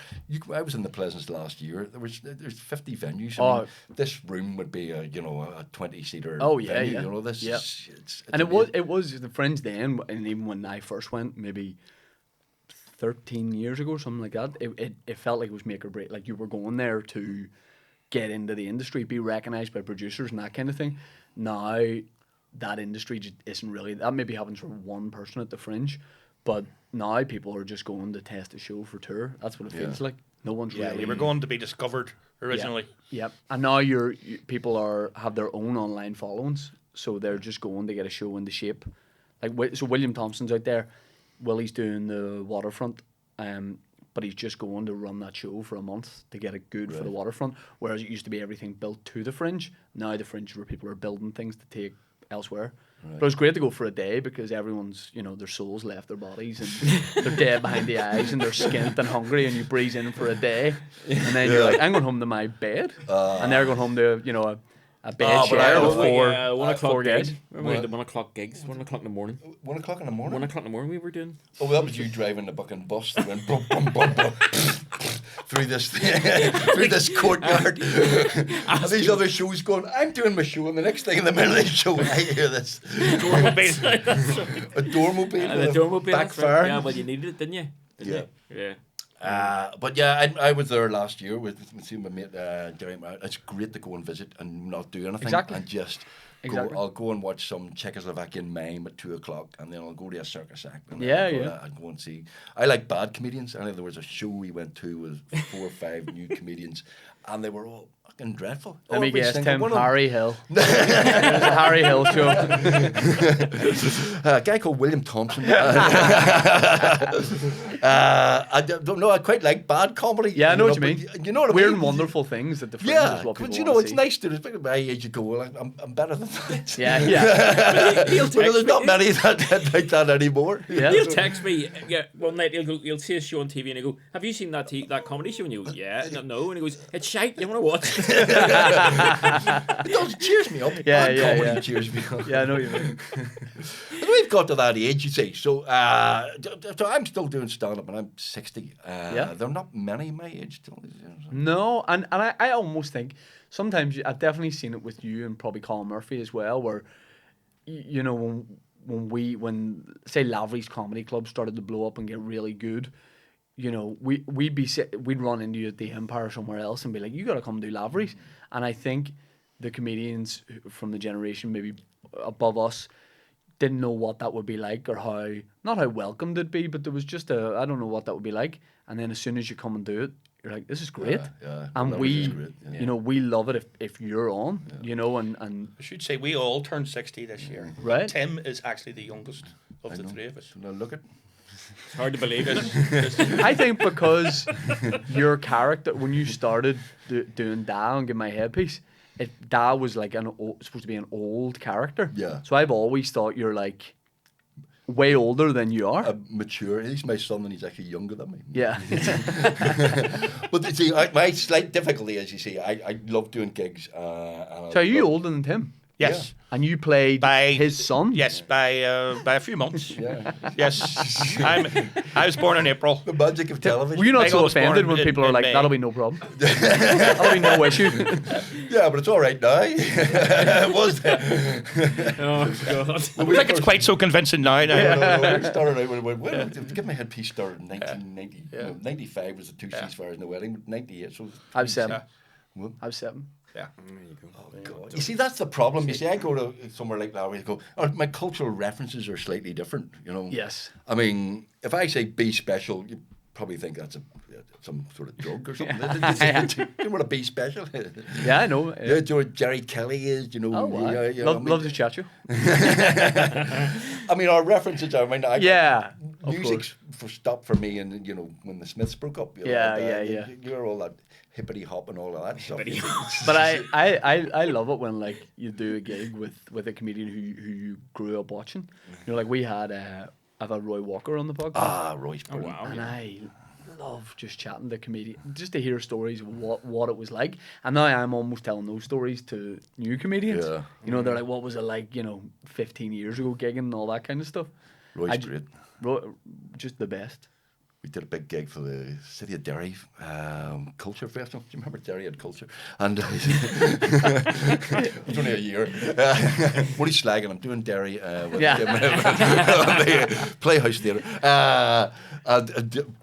I was in the Pleasance last year. There's 50 venues. I mean, this room would be a 20-seater. Oh yeah, venue, yeah. You know this. Yeah. It's And amazing. it was the Fringe then, and even when I first went, maybe 13 years ago, something like that. It felt like it was make or break. Like you were going there to get into the industry, be recognised by producers and that kind of thing. Now that industry just isn't really. That maybe happens for one person at the Fringe, but now people are just going to test a show for tour. That's what it feels like. No one's Yeah, really. you were going to be discovered originally. Yep. And now people have their own online followings, so they're just going to get a show into shape. Like so, William Thompson's out there. Willie's doing the Waterfront, but he's just going to run that show for a month to get it good for the Waterfront. Whereas it used to be everything built to the Fringe. Now the Fringe, where people are building things to take elsewhere. But it was great to go for a day because everyone's, their souls left their bodies and they're dead behind the eyes and they're skint and hungry, and you breeze in for a day, and then you're like, I'm going home to my bed, and they're going home to a bed share with four 1 o'clock four guys. gigs. Remember the 1 o'clock gigs? 1 o'clock in the morning. 1 o'clock in the morning. 1 o'clock in the morning we were doing. Oh, that was you driving the fucking bus that went bum, bum, bum, bum, through this courtyard. And these other shows going, I'm doing my show, and the next thing in the middle of the show, I hear this a doormobile, And the Dormobile. backfire. Yeah, well, you needed it, didn't you? Didn't you? Yeah. But yeah, I was there last year with my mate Jerry. It's great to go and visit and not do anything, Exactly. and just Exactly. I'll go and watch some Czechoslovakian mime at 2 o'clock, and then I'll go to a circus act. And Yeah, I'll go and see. I like bad comedians. I know there was a show we went to with 4 or 5 new comedians, and they were all fucking dreadful. Let me Every guess, single Tim, one of them. Harry Hill. It was a Harry Hill show. A guy called William Thompson. I don't know. I quite like bad comedy. Yeah, I know what you but mean. You know what I Weird mean? and wonderful things at the Fringe Yeah, is what people but want it's to see. nice to respect my age. You go, well, I'm better than that. Yeah, yeah. He'll But there's text not me. many that like that anymore. Yeah. He'll text me one night. He'll see a show on TV and he'll go, "Have you seen that that comedy show?" And you go, "Yeah, no." And he goes, "It's shite. You want to watch it?" It does cheers me up. Yeah, Bad yeah, comedy yeah. cheers me up. Yeah, I know what you mean. But we've got to that age, you see. So I'm still doing stand-up, and I'm 60. Yeah. There are not many my age. No, and I almost think sometimes I've definitely seen it with you and probably Colin Murphy as well, where when say Lavery's Comedy Club started to blow up and get really good, we'd run into you at the Empire somewhere else and be like, you got to come do Lavery's. And I think the comedians from the generation maybe above us didn't know what that would be like, or not how welcomed it'd be, but there was just I don't know what that would be like. And then as soon as you come and do it, you're like, this is great. Yeah, And Lavery's we, is great, yeah. we love it if you're on, and I should say we all turned 60 this year. Right. Tim is actually the youngest of the three of us. Now look at. It's hard to believe, isn't it? I think because your character, when you started doing Da and Give My Headpiece, Da was like supposed to be an old character. Yeah. So I've always thought you're like way older than you are. Mature. He's my son, and he's actually younger than me. Yeah. But see, my slight difficulty, as you see, I love doing gigs. So are you older than Tim? Yes. And you played By his son? Yes, by a few months. Yeah. Yes, I was born in April. The magic of television. Were you not My so God was born offended when in- people are in like, May. that'll be no problem? That'll be no issue. Yeah, but it's all right now. It was then. Oh God! I don't think it's quite so convincing now. No, we started out when Give My Headpiece started in 1990. 95 was the two ceasefires and the wedding. 98, so I was 7. What? I was 7. Yeah. You see, that's the problem. You see, I go to somewhere like that where you go, oh, my cultural references are slightly different, you know. Yes. I mean, if I say be special, you probably think that's some sort of drug or something. Do you want to be special? Yeah, I know. Yeah, do you know what Jerry Kelly is? You know. Oh, wow. Love to chat you. I mean, our references are. I mean, music's stopped for me, and you know, when the Smiths broke up. You know, Yeah. You're all that hippity hop and all of that stuff. But I love it when like you do a gig with a comedian who you grew up watching. You know, like we had I've had Roy Walker on the podcast. Ah, Roy's brilliant. wow. And I love just chatting to comedians, just to hear stories of what it was like. And now I'm almost telling those stories to new comedians. Yeah. You know, they're like, what was it like, 15 years ago gigging and all that kind of stuff. Roy's great. Just the best. We did a big gig for the City of Derry Culture Festival. Do you remember Derry had culture? And it was only a year. What are you slagging? I'm doing Derry with the Playhouse Theatre.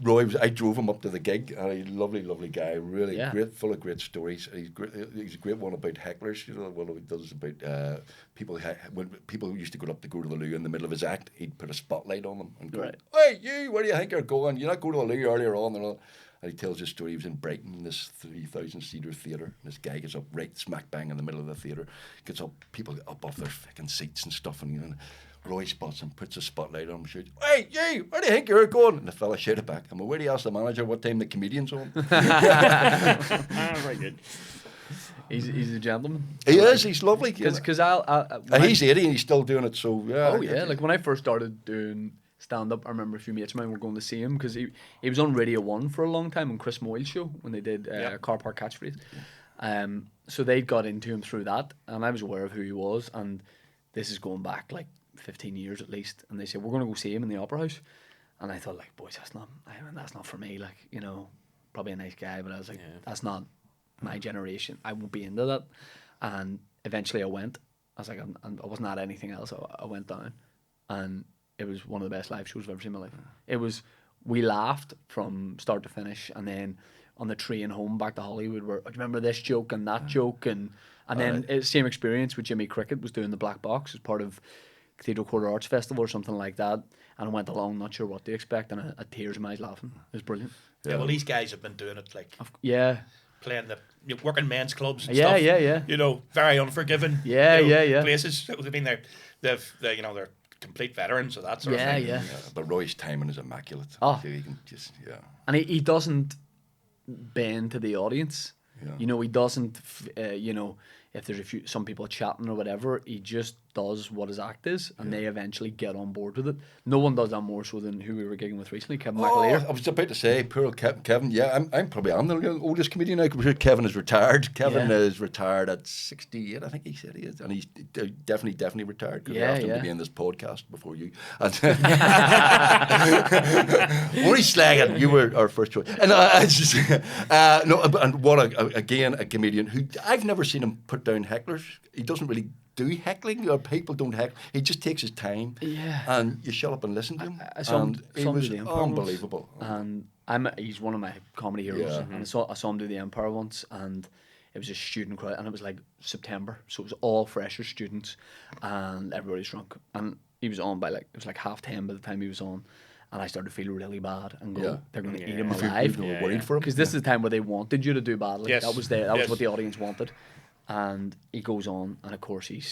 Roy, I drove him up to the gig. Lovely, lovely guy. Really great, full of great stories. He's a great one about hecklers. You know, what he does about people. When people used to go up to go to the loo in the middle of his act, he'd put a spotlight on them and go, "Hey, you! Where do you think you're going? You not go to the loo earlier on?" And he tells his story. He was in Brighton in this 3,000-seater theatre. And this guy gets up right smack bang in the middle of the theatre. Gets up, people get up off their fucking seats and stuff, and Roy spots him, puts a spotlight on him, shoots, "Hey, you! Where do you think you're going?" And the fella shouted back, "I'm where do you ask the manager what time the comedian's on?" Very good. He's a gentleman. He is. He's lovely. Because he's 80 and he's still doing it. So yeah. Oh yeah. Like when I first started doing stand up, I remember a few mates of mine were going to see him because he was on Radio 1 for a long time on Chris Moyle's show when they did Car Park Catchphrase. So they got into him through that, and I was aware of who he was. And this is going back like 15 years at least. And they said, we're going to go see him in the Opera House. And I thought, like, boys, that's not for me. Like, probably a nice guy, but I was like, that's not my generation. I won't be into that. And eventually I went. I was like, I wasn't at anything else. I went down, and it was one of the best live shows I've ever seen in my life. We laughed from start to finish, and then on the train home back to Hollywood, do you remember this joke and that joke? And then same experience with Jimmy Cricket was doing the Black Box as part of Cathedral Quarter Arts Festival or something like that. And I went along, not sure what to expect, and I had tears in my eyes laughing. It was brilliant. Yeah, well, these guys have been doing it like playing the working men's clubs and stuff. Yeah. Very unforgiving. Places. I mean, they're complete veterans of that sort of thing. Yeah. But Roy's timing is immaculate. Oh. So he can just and he doesn't bend to the audience. Yeah. He doesn't. If there's some people chatting or whatever, he just does what his act is, and they eventually get on board with it. No one does that more so than who we were gigging with recently, Kevin McAleer. I was about to say, poor old Kevin. Yeah, I'm probably the oldest comedian now. I'm sure Kevin is retired. Kevin is retired at 68, I think he said he is, and he's definitely retired because I asked him to be in this podcast before you. And only slagging, you were our first choice. And and what a comedian who I've never seen him put down hecklers. He doesn't really do heckling, or people don't heckle. He just takes his time, and you shut up and listen to him. He was unbelievable. And he's one of my comedy heroes. And I saw him do the Empire once, and it was a student crowd, and it was like September, so it was all fresher students, and everybody's drunk. And he was on by it was like 10:30 by the time he was on. And I started to feel really bad and go, they're going to eat him alive. Worried for him. Because this is the time where they wanted you to do badly. That was what the audience wanted. And he goes on, and of course he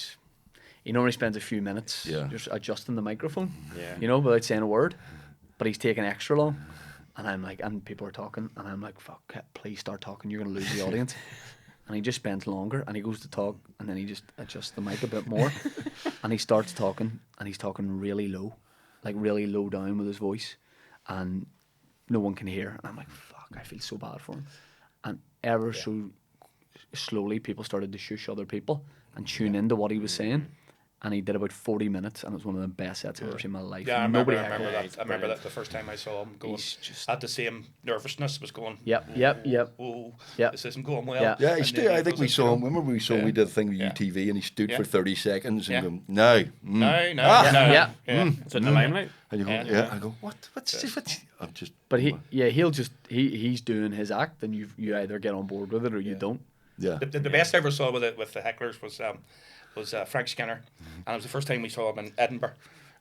normally spends a few minutes just adjusting the microphone, without saying a word. But he's taking extra long. And I'm like, and people are talking, and I'm like, fuck, please start talking, you're going to lose the audience. And he just spends longer, and he goes to talk, and then he just adjusts the mic a bit more. And he starts talking, and he's talking really low. Like really low down with his voice, and no one can hear. And I'm like, fuck, I feel so bad for him. And ever so slowly, people started to shush other people and tune into what he was saying. And he did about 40 minutes, and it was one of the best sets I've ever seen in my life. Yeah, I remember that. I remember that the first time I saw him going. Had the same nervousness. Was going. Yep. Oh, this isn't going well. Yeah, he stood. I think we saw him. Remember we did the thing with UTV, and he stood for 30 seconds and go, no. So in the limelight. And you go, I go, what's I'm just. But he's doing his act, and you either get on board with it or you don't. Yeah. The best I ever saw with the hecklers was Frank Skinner, and it was the first time we saw him in Edinburgh.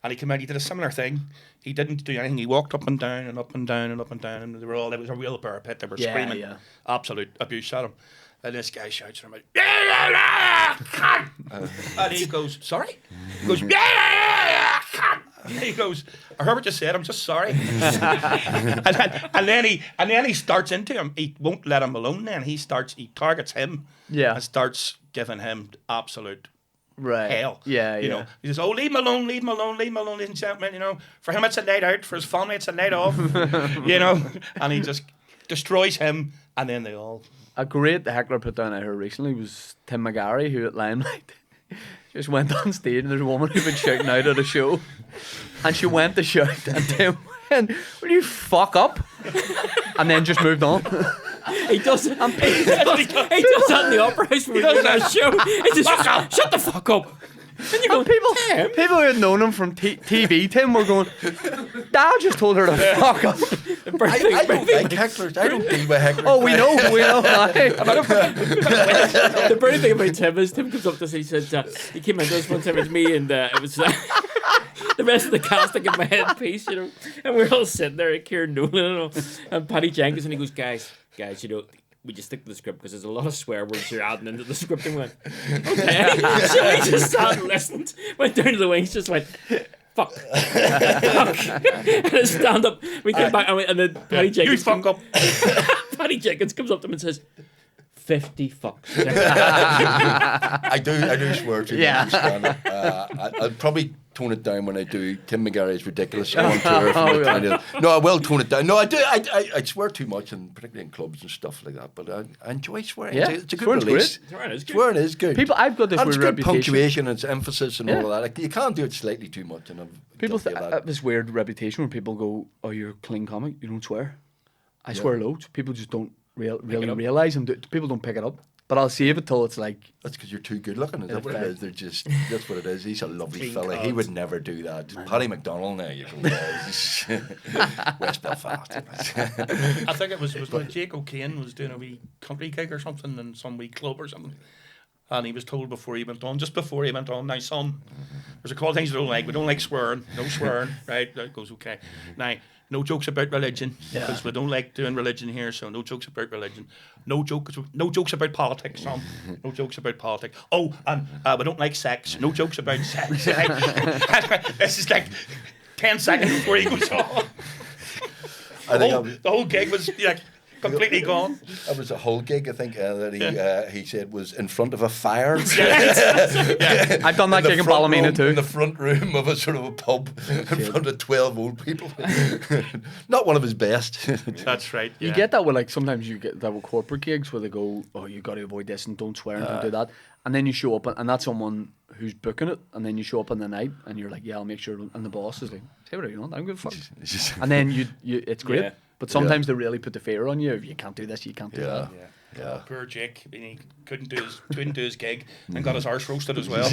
And he came out. He did a similar thing. He didn't do anything. He walked up and down and up and down and up and down, and they were all. It was a real bear pit. They were screaming absolute abuse at him. And this guy shouts at him, and he goes, "Sorry." He goes, and he goes, "I heard what you said. I'm just sorry." and then he starts into him. He won't let him alone. Then he targets him. Yeah. And starts giving him absolute. Right. Hell. Yeah. You know, he says, "Oh, leave him alone, leave him alone, leave him alone, ladies and gentlemen. You know, for him it's a night out, for his family it's a night off." You know, and he just destroys him, and then they all. A great heckler put down I heard recently was Tim McGarry, who at Limelight just went on stage and there's a woman who'd been shouting out at a show, and she went to shout, and Tim went, "Will you fuck up?" and then just moved on. He does it. He does that in the opera house when we do our show. He just shut the fuck up. And you go, people who had known him from TV, Tim, were going, "Dad just told her to fuck up." I don't like hecklers. I don't deal with hecklers. Oh, we know now. The brilliant thing about Tim is Tim comes up to us. He said he came into us one time with me, and it was the rest of the cast to give my headpiece, you know, and we're all sitting there, Kieran Nolan and Paddy Jenkins, and he goes, guys, you know, we just stick to the script because there's a lot of swear words you're adding into the script. And went, okay. So we just sat and listened, went down to the wings, just went, fuck. And then stand up. We came back and then Paddy Jenkins. You fuck up. Paddy Jenkins comes up to him and says, 50 fucks. I do swear to you. Yeah. I'll probably tone it down when I do Tim McGarry's ridiculous on tour. No, I will tone it down. No, I do. I swear too much, and particularly in clubs and stuff like that. But I enjoy swearing. Yeah, it's a good release. Swearing is good. People, I've got this and weird it's good reputation. punctuation and it's emphasis and all of that. Like, you can't do it slightly too much. And People have this weird reputation where people go, "Oh, you're a clean comic. You don't swear." I swear loads. People just don't really realise and people don't pick it up. But I'll save it till it's like. That's because you're too good looking. Is that what it is? That's what it is. He's a lovely Clean fella. cards. He would never do that. Paddy McDonnell now, you go, West Belfast. I think it was when Jake O'Kane was doing a wee country gig or something in some wee club or something. And he was told before he went on, now son, there's a couple of things we don't like. We don't like swearing, no swearing, right? That goes okay. Now, no jokes about religion, because we don't like doing religion here, so no jokes about religion. No jokes about politics, son. No jokes about politics. Oh, and we don't like sex. No jokes about sex. This is like 10 seconds before he goes on. The whole gig was like completely gone. That was a whole gig, I think, that he said was in front of a fire. I've done that gig in Ballymena too. In the front room of a sort of a pub in front of 12 old people. Not one of his best. That's right. You get that with like sometimes you get that with corporate gigs where they go, "Oh, you got to avoid this and don't swear and don't do that," and then you show up and that's someone who's booking it, and then you show up on the night and you're like, "Yeah, I'll make sure," and the boss is like, "Say whatever you want, I don't give a fuck," and then you it's great. Yeah. But sometimes they really put the fear on you. If you can't do this, you can't do that. Oh, poor Jake. I mean, he couldn't do his gig and got his arse roasted as well.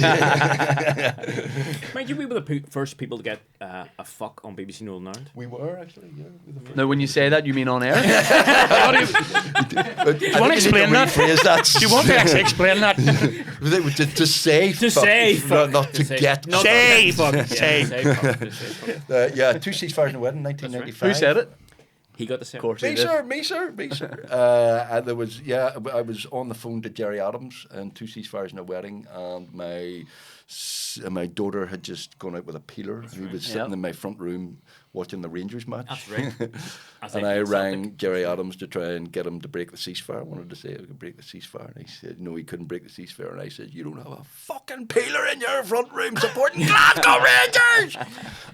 Mind you, we were the first people to get a fuck on BBC Northern Ireland. We were actually, Now, when you say that, you mean on air? Do you want to explain that? Do you want to actually explain that? To say fuck, not to get Say fuck. Yeah, 2 ceasefires in a wedding, 1995. Who said it? He got the same. Of course he Me, did. sir. And there was, I was on the phone to Jerry Adams and 2 ceasefires in a wedding, and my daughter had just gone out with a peeler. He was sitting in my front room watching the Rangers match. That's right. And I rang Jerry Adams to try and get him to break the ceasefire. I wanted to say I could break the ceasefire, and he said no, he couldn't break the ceasefire. And I said, "You don't have a fucking peeler in your front room supporting Glasgow Rangers."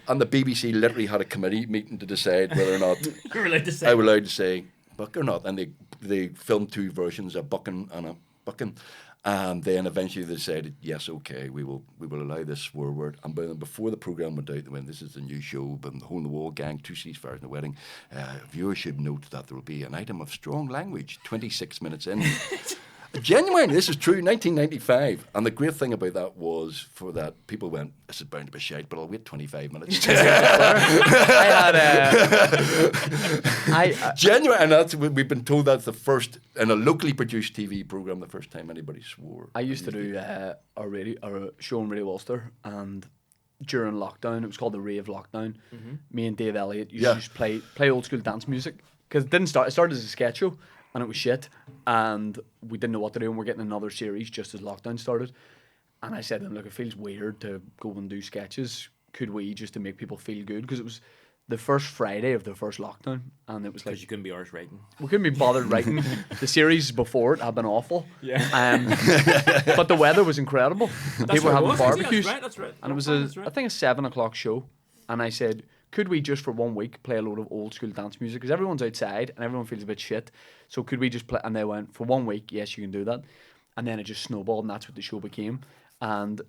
And the BBC literally had a committee meeting to decide whether or not You're allowed to say. I was allowed to say buck or not. And they filmed 2 versions, a bucking and a bucking. And then eventually they decided, yes, okay, we will allow this swear word. And before the programme went out, they went, "This is the new show, but the Hole in the Wall gang, 2 ceasefires in a wedding. Viewers should note that there will be an item of strong language 26 minutes in." Genuinely, this is true, 1995. And the great thing about that was, for that, people went, "This is bound to be shite, but I'll wait 25 minutes." I Genuine, and that's we've been told that's the first in a locally produced TV program. The first time anybody swore. I used to do a show on Radio Ulster, and during lockdown, it was called the Rave Lockdown. Me and Dave Elliott used to just play old school dance music because it started as a sketch show, and it was shit, and we didn't know what to do, and we're getting another series just as lockdown started. And I said to him, look, it feels weird to go and do sketches. Could we, just to make people feel good? Because it was the first Friday of the first lockdown, and it was like... Because you couldn't be arse writing. We couldn't be bothered writing. The series before it had been awful. Yeah. But the weather was incredible. People were having barbecues. That's right. And it was, I think, a 7 o'clock show. And I said, could we just for 1 week play a load of old school dance music? Because everyone's outside and everyone feels a bit shit. So could we just play? And they went, for 1 week, yes, you can do that. And then it just snowballed, and that's what the show became. And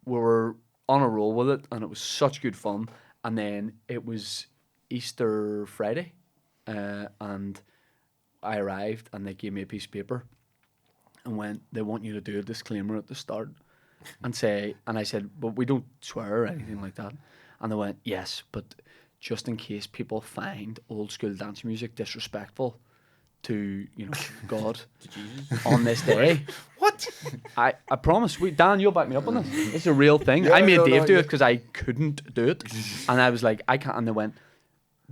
we were on a roll with it, and it was such good fun. And then it was Easter Friday, and I arrived, and they gave me a piece of paper and went, they want you to do a disclaimer at the start and say, and I said, but we don't swear or anything like that. And they went, yes, but just in case people find old school dance music disrespectful to, God on this day. What? I promise. Dan, you'll back me up on this. It's a real thing. I made Dave do it because I couldn't do it. And I was like, I can't. And they went,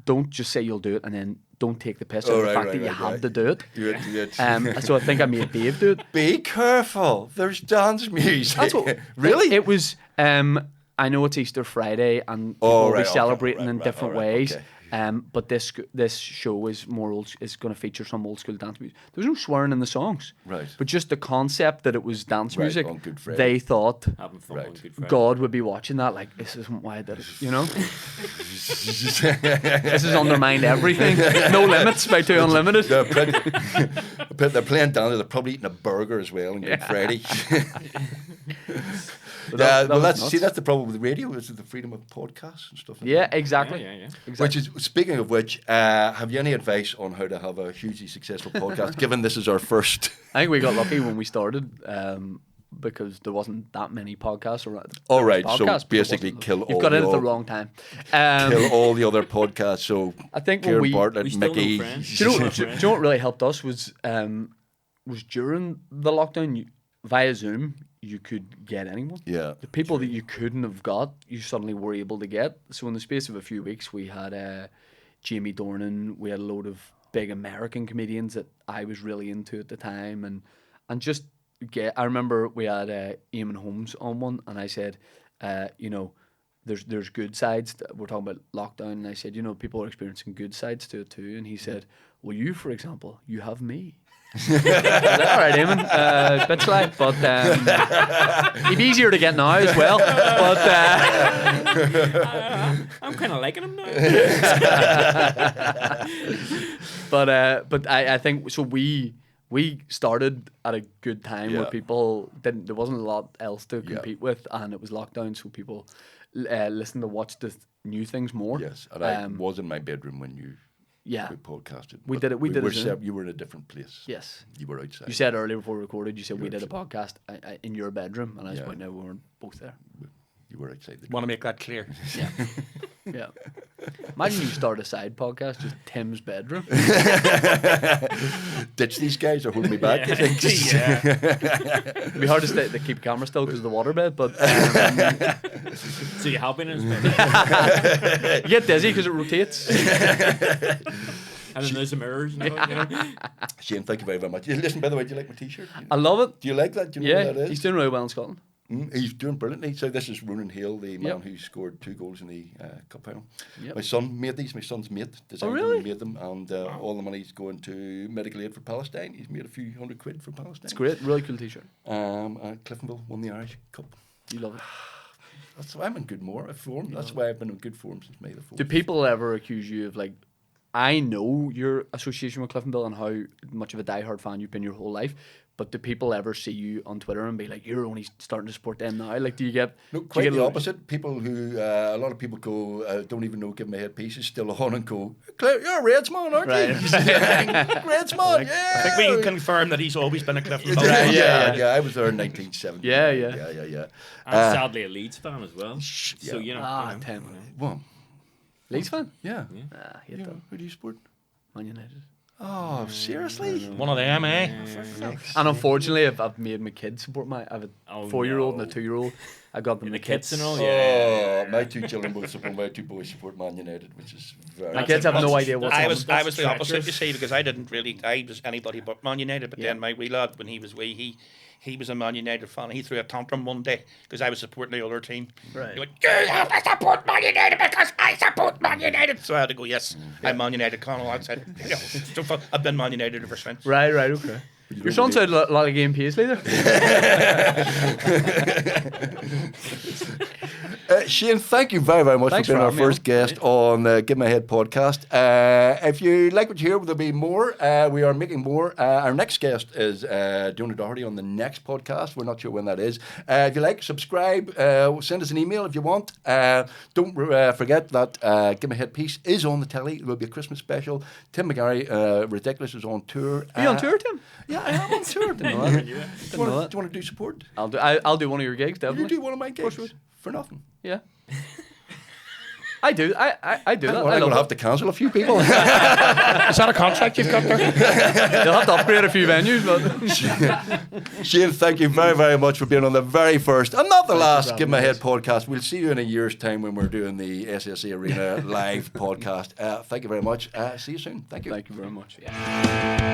don't just say you'll do it and then don't take the piss out of the fact that you had to do it. Do it. So I think I made Dave do it. Be careful. There's dance music. That's what, really? It was, I know it's Easter Friday and people will be celebrating in different ways. Okay. But this show is is going to feature some old school dance music. There was no swearing in the songs, right? But just the concept that it was dance music. On Good Friday. They thought having fun on Good Friday. God would be watching that. Like, this isn't why I did it, This has undermined everything. No Limits by Two Unlimited. They're playing down. They're probably eating a burger as well on Good Friday. That's the problem with radio, is the freedom of podcasts and stuff like that. Exactly. Yeah. Exactly. Which is, speaking of which, have you any advice on how to have a hugely successful podcast, given this is our first? I think we got lucky when we started, because there wasn't that many podcasts around. All right, so basically You've got in at the wrong time. Kill all the other podcasts, so I think Kieran when Bartlett, we still Mickey... know friends. Do you know what really helped us was during the lockdown, via Zoom, you could get anyone. Yeah. The people that you couldn't have got, you suddenly were able to get. So in the space of a few weeks, we had Jamie Dornan, we had a load of big American comedians that I was really into at the time, and just get. I remember we had Eamon Holmes on one, and I said, there's good sides. We're talking about lockdown, and I said, people are experiencing good sides to it too. And he said, well, you, for example, you have me. All right, Damon, bit sly, but he'd be easier to get now as well. But I'm kind of liking him now. but I think so. We started at a good time where people didn't. There wasn't a lot else to compete with, and it was lockdown, so people listened to watch the new things more. Yes, and I was in my bedroom when you. We podcasted. We did it. We did it. You were in a different place. Yes. You were outside. You said earlier before we recorded, you said we did a podcast in your bedroom, and I was pointing out we weren't both there. You were outside. Want to make that clear? Yeah. Yeah. Imagine you start a side podcast, just Tim's bedroom. Ditch these guys or hold me back. I think. It'd be hard to keep camera still because of the waterbed, but So you have been in his bed. you get dizzy because it rotates. And then there's the mirrors. Shane, thank you very much. Listen, by the way, do you like my T-shirt? I love it. Do you like that? Do you know what that is? He's doing really well in Scotland. He's doing brilliantly. So this is Ronan Hale, the man who scored 2 goals in the cup final. Yep. My son made these. My son's mate designed them really? and made them, and all the money's going to medical aid for Palestine. He's made a few £100 for Palestine. It's great. Really cool T-shirt. Cliftonville won the Irish Cup. You love it. That's why I'm in good form. That's why I've been in good form since May the 4th. Do people ever accuse you of like? I know your association with Cliftonville and how much of a diehard fan you've been your whole life, but do people ever see you on Twitter and be like, "You're only starting to support them now"? Like, do you get? No, quite the opposite. People who a lot of people go don't even know Give My Head Piece is still on and go, "You're a Reds man, aren't you?" Reds man, yeah. I think we can confirm that he's always been a Clifton fan. Yeah. I was there in 1970. Yeah. I'm sadly a Leeds fan as well. So Tim. Well, Leeds fan? Yeah. Nah, hate Yeah. them. Who do you support? Man United. Oh, seriously? One of them, eh? And unfortunately, I've made my kids support my. I have a 4-year-old and a 2-year-old. I got them The the kids kits. and all. Oh, Yeah. my two children both support. My two boys support Man United, which is very. My kids have no idea what's I on. was That's the opposite, treacherous. you see, because I didn't really. I was anybody but Man United. But Yeah. then my wee lad, when he was wee, he was a Man United fan. He threw a tantrum one day because I was supporting the other team. Right. He went, "You have to support Man United because I support Man United." So I had to go, "Yes, I'm Man United." Connell outside. So I've been Man United ever since. Right, okay. Your son said a lot of game Paisley there. Shane, thank you very, very much Thanks for being for our having me first on. guest on Give My Head podcast. If you like what you hear, there'll be more. We are making more. Our next guest is Donald Doherty on the next podcast. We're not sure when that is. If you like, subscribe. Send us an email if you want. Don't forget that Give My Head piece is on the telly. There will be a Christmas special. Tim McGarry, Ridiculous, is on tour. Are you on tour, Tim? Yeah, I am on tour. Didn't know that. Do you know want that. to do support? I'll do one of your gigs, You definitely. do one of my gigs course for nothing. Yeah. I do. I do that. I'm I going to love have to cancel a few people. Is that a contract you've got there? it. You'll have to upgrade a few venues, but Shane, thank you very, very much for being on the very first and not the last for Give My having Head podcast. We'll see you in a year's time when we're doing the SSE Arena live podcast. Thank you very much. See you soon. Thank you. thank you very much. Yeah.